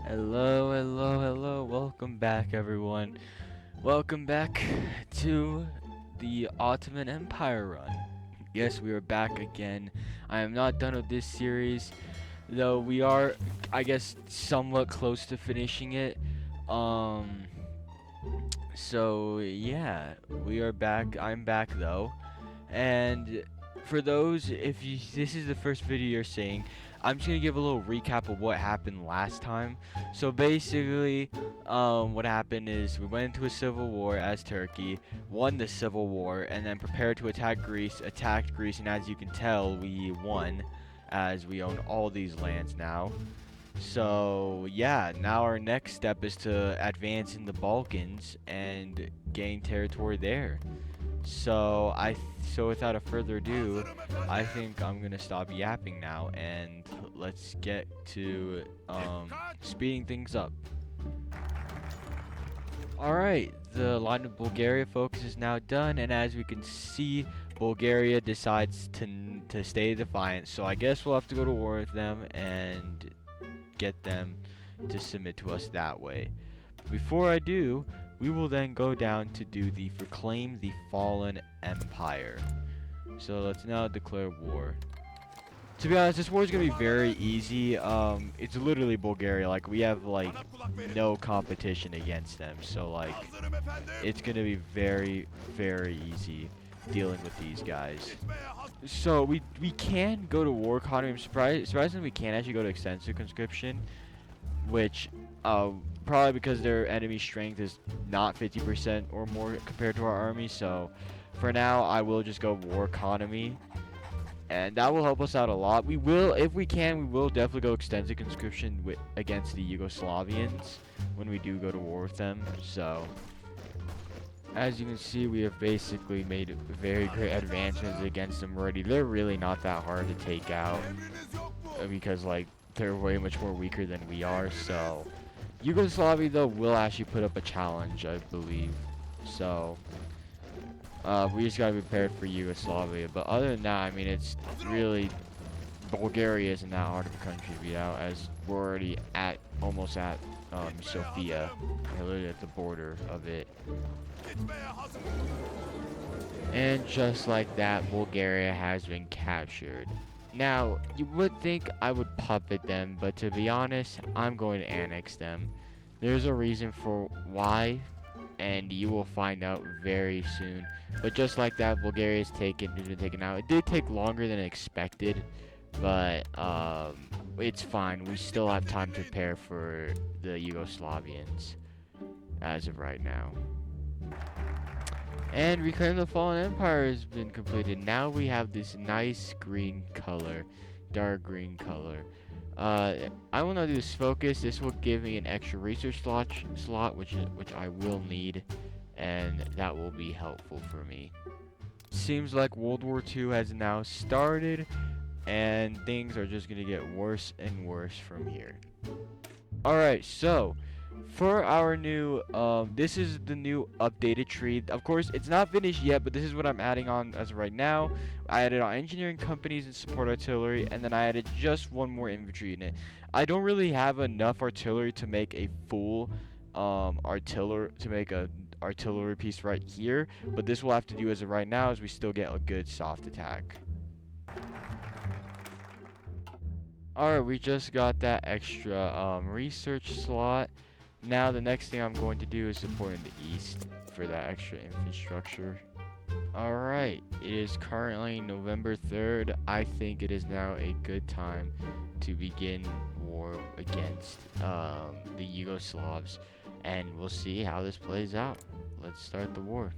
Hello, hello, hello. Welcome back, everyone. Welcome back to the Ottoman Empire run. Yes, we are back again. I am not done with this series, though we are, I guess, somewhat close to finishing it. Um, so yeah, we are back. I'm back though. And for those, if you this is the first video you're seeing, I'm just gonna give a little recap of what happened last time. So basically, what happened is we went into a civil war as Turkey, won the civil war, and then prepared to attack Greece, attacked Greece, and as you can tell, we won, as we own all these lands now. So yeah, now our next step is to advance in the Balkans and gain territory there. So without a further ado, I think I'm gonna stop yapping now and let's get to speeding things up. Alright, the line of Bulgaria focus is now done, and as we can see, Bulgaria decides to stay defiant. So I guess we'll have to go to war with them and get them to submit to us that way. Before I do, we will then go down to do the Proclaim the Fallen Empire. So let's now declare war. To be honest, this war is gonna be very easy. It's literally Bulgaria. Like, we have like no competition against them. So like, it's gonna be very, very easy dealing with these guys. So we can go to war economy. I'm surprisingly we can actually go to extensive conscription, which probably because their enemy strength is not 50% or more compared to our army. So for now, I will just go war economy, and that will help us out a lot. We will, if we can, we will definitely go extensive conscription against the Yugoslavians when we do go to war with them. So as you can see, we have basically made very great advancements against them already. They're really not that hard to take out because like they're way much more weaker than we are. So Yugoslavia though will actually put up a challenge, I believe. So we just gotta be prepared for Yugoslavia. But other than that, I mean, it's really, Bulgaria isn't that hard of a country to beat out, as we're already almost at Sofia, literally at the border of it. And just like that, Bulgaria has been captured. Now, you would think I would puppet them, but to be honest, I'm going to annex them. There's a reason for why, and you will find out very soon. But just like that, Bulgaria has been taken out. It did take longer than expected, but it's fine. We still have time to prepare for the Yugoslavians as of right now. And Reclaim the Fallen Empire has been completed. Now we have this nice green color, dark green color. I will now do this focus. This will give me an extra research slot, which I will need, and that will be helpful for me. Seems like World War II has now started, and things are just gonna get worse and worse from here. Alright, so for our new, this is the new updated tree. Of course, it's not finished yet, but this is what I'm adding on as of right now. I added on engineering companies and support artillery, and then I added just one more infantry unit. I don't really have enough artillery to make a full artillery piece right here, but this will have to do as of right now, as we still get a good soft attack. Alright, we just got that extra research slot. Now the next thing I'm going to do is support in the east for that extra infrastructure. Alright, it is currently November 3rd. I think it is now a good time to begin war against the Yugoslavs, and we'll see how this plays out. Let's start the war.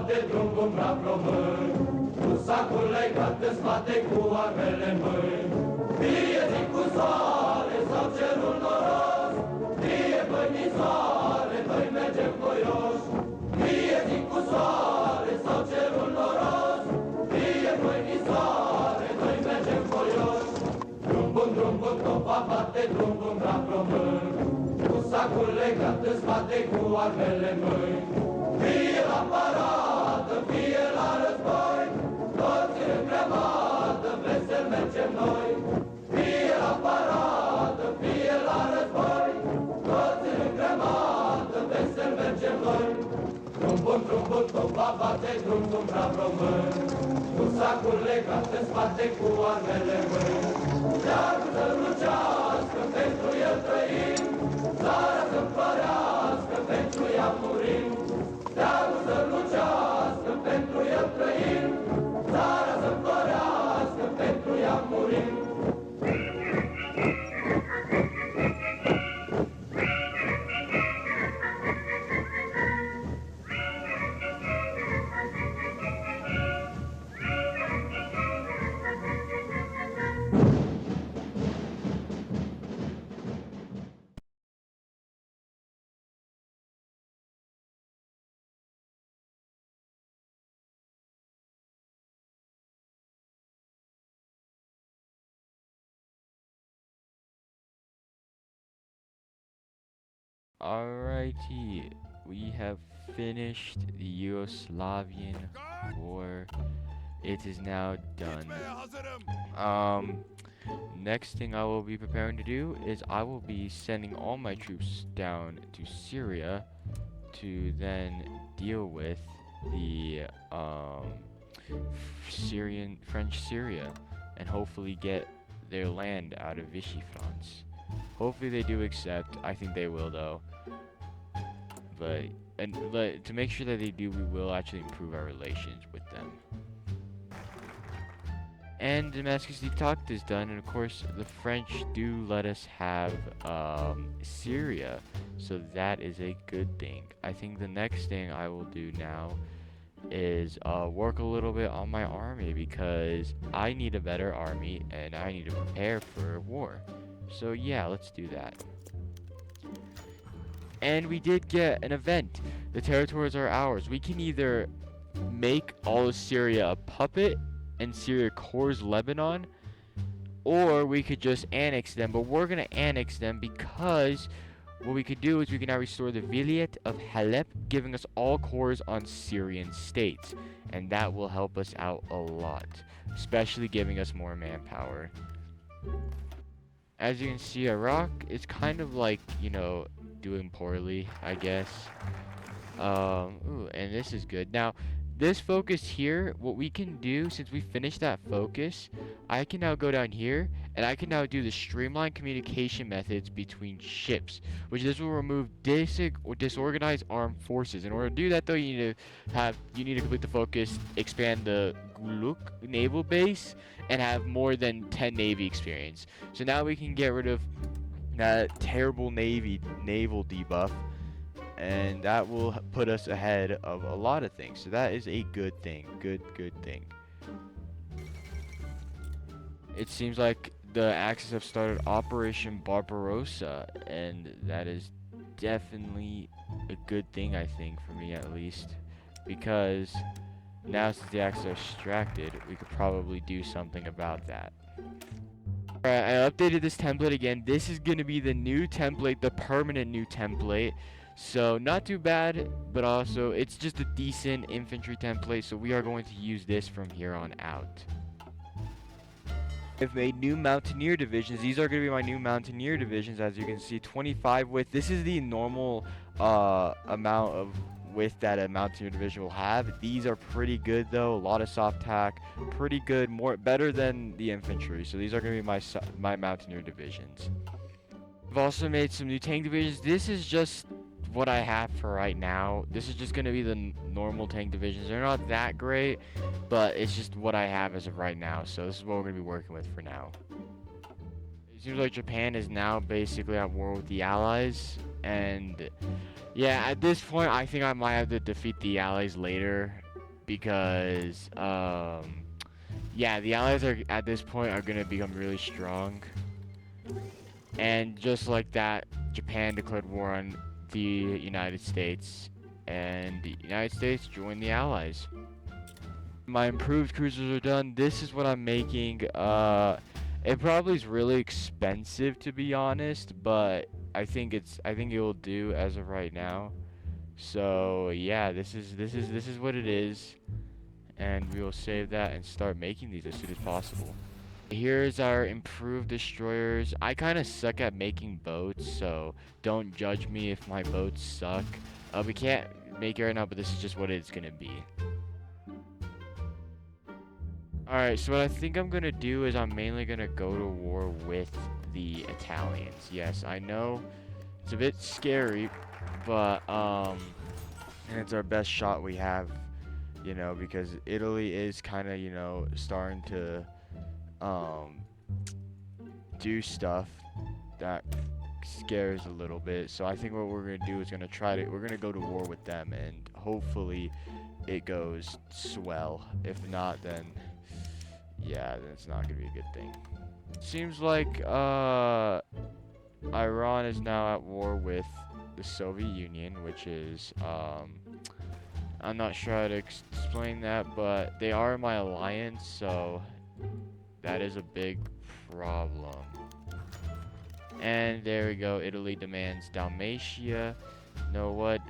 bate drum vom brav român, cu sacul legat în spate, cu armele în mâini. Fie zi cu soare sau cerul noros, fie bănisoare, noi mergem voioși. Fie zi cu soare sau cerul noros, fie bănisoare, noi mergem voioși. Drum bun, topa bate, drum bun, brav român, cu sacul legat în spate, cu armele în mâini. Fie la paradă, fie la război, toți în grămadă, vesel mergem noi. Fie la paradă, fie la război, toți în grămadă, vesel mergem noi. Drum bun, topa bate, drum bun, brav român, cu sacul legat în spate, cu armele în mâini. Steagul să lucească, pentru el trăim, țara să-mi florească, pentru ea murim. Steagul să lucească, pentru el trăim, țara să-mi florească, pentru ea murim. Alrighty, we have finished the Yugoslavian war. It is now done. Next thing I will be preparing to do is I will be sending all my troops down to Syria to then deal with the French Syria and hopefully get their land out of Vichy France. Hopefully they do accept. I think they will though. But to make sure that they do, we will actually improve our relations with them. And Damascus Detoct is done, and of course the French do let us have Syria, so that is a good thing. I think the next thing I will do now is work a little bit on my army, because I need a better army and I need to prepare for war. So yeah, let's do that. And we did get an event. The territories are ours. We can either make all of Syria a puppet and Syria cores Lebanon, or we could just annex them. But we're going to annex them because what we could do is we can now restore the Vilayet of Halep, giving us all cores on Syrian states. And that will help us out a lot, especially giving us more manpower. As you can see, Iraq is kind of like, you know, doing poorly, I guess. Ooh, and this is good. Now, this focus here, what we can do, since we finished that focus, I can now go down here, and I can now do the streamlined communication methods between ships, which this will remove disorganized armed forces. In order to do that, though, you need to complete the focus, expand the Guluk naval base, and have more than 10 Navy experience. So now we can get rid of that terrible naval debuff, and that will put us ahead of a lot of things. So that is a good thing. Good thing. It seems like the Axis have started Operation Barbarossa, and that is definitely a good thing, I think, for me at least, because now since the Axis are distracted, we could probably do something about that. Alright, I updated this template again. This is going to be the new template, the permanent new template. So, not too bad, but also, it's just a decent infantry template, so we are going to use this from here on out. I've made new Mountaineer divisions. These are going to be my new Mountaineer divisions, as you can see, 25 width. This is the normal amount of width that a Mountaineer division will have. These are pretty good, though. A lot of soft tack, pretty good, better than the infantry. So these are going to be my Mountaineer divisions. I've also made some new tank divisions. This is just what I have for right now. This is just going to be the normal tank divisions. They're not that great, but it's just what I have as of right now. So this is what we're going to be working with for now. It seems like Japan is now basically at war with the Allies, and yeah, at this point I think I might have to defeat the Allies later, because yeah, the allies are at this point are gonna become really strong, and just like that, Japan declared war on the United States, and the United States joined the Allies. My improved cruisers are done. This is what I'm making. It probably is really expensive to be honest, but I think it will do as of right now. So yeah, this is what it is, and we will save that and start making these as soon as possible. Here's our improved destroyers. I kind of suck at making boats, so don't judge me if my boats suck. We can't make it right now, but this is just what it's gonna be. Alright, so what I think I'm gonna do is I'm mainly gonna go to war with the Italians. Yes, I know it's a bit scary, but and it's our best shot we have, you know, because Italy is kind of, you know, starting to um do stuff that scares a little bit. So I think what we're gonna do is we're gonna go to war with them, and hopefully it goes swell. If not, then yeah, then it's not gonna be a good thing. Seems like Iran is now at war with the Soviet Union, which is I'm not sure how to explain that, but they are in my alliance, so that is a big problem. And there we go. Italy demands Dalmatia. Know what?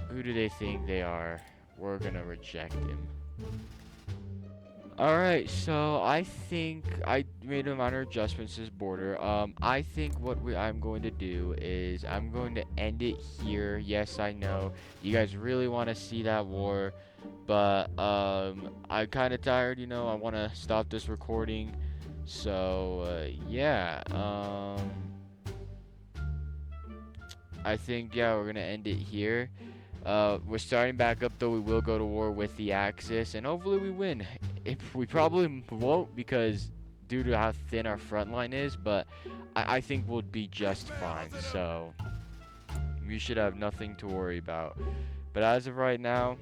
Who do they think they are? We're gonna reject him. Alright, so I think I made a minor adjustments to this border. I think I'm going to do is I'm going to end it here. Yes, I know you guys really want to see that war, but I'm kind of tired. You know, I want to stop this recording. So yeah, I think yeah we're gonna end it here. We're starting back up though. We will go to war with the Axis, and hopefully we win. If we probably won't because due to how thin our front line is, but I think we'll be just fine. So we should have nothing to worry about. But as of right now,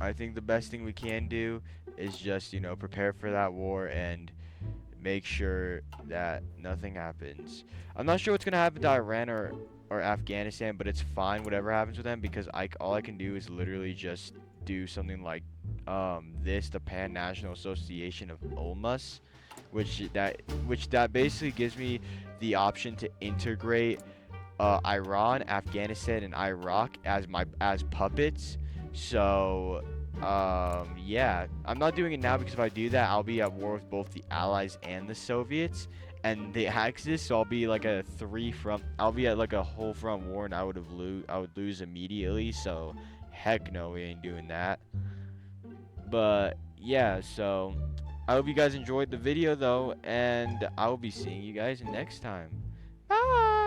I think the best thing we can do is just, you know, prepare for that war and make sure that nothing happens. I'm not sure what's gonna happen to Iran or Afghanistan, but it's fine whatever happens with them because all I can do is literally just do something like the Pan National Association of ULMAs, which that basically gives me the option to integrate Iran, Afghanistan, and Iraq as puppets. So yeah, I'm not doing it now because if I do that, I'll be at war with both the Allies and the Soviets and the Axis. So I'll be like I'll be at like a whole front war, and I would lose immediately. So heck no, we ain't doing that. But yeah, so I hope you guys enjoyed the video though, and I will be seeing you guys next time. Bye.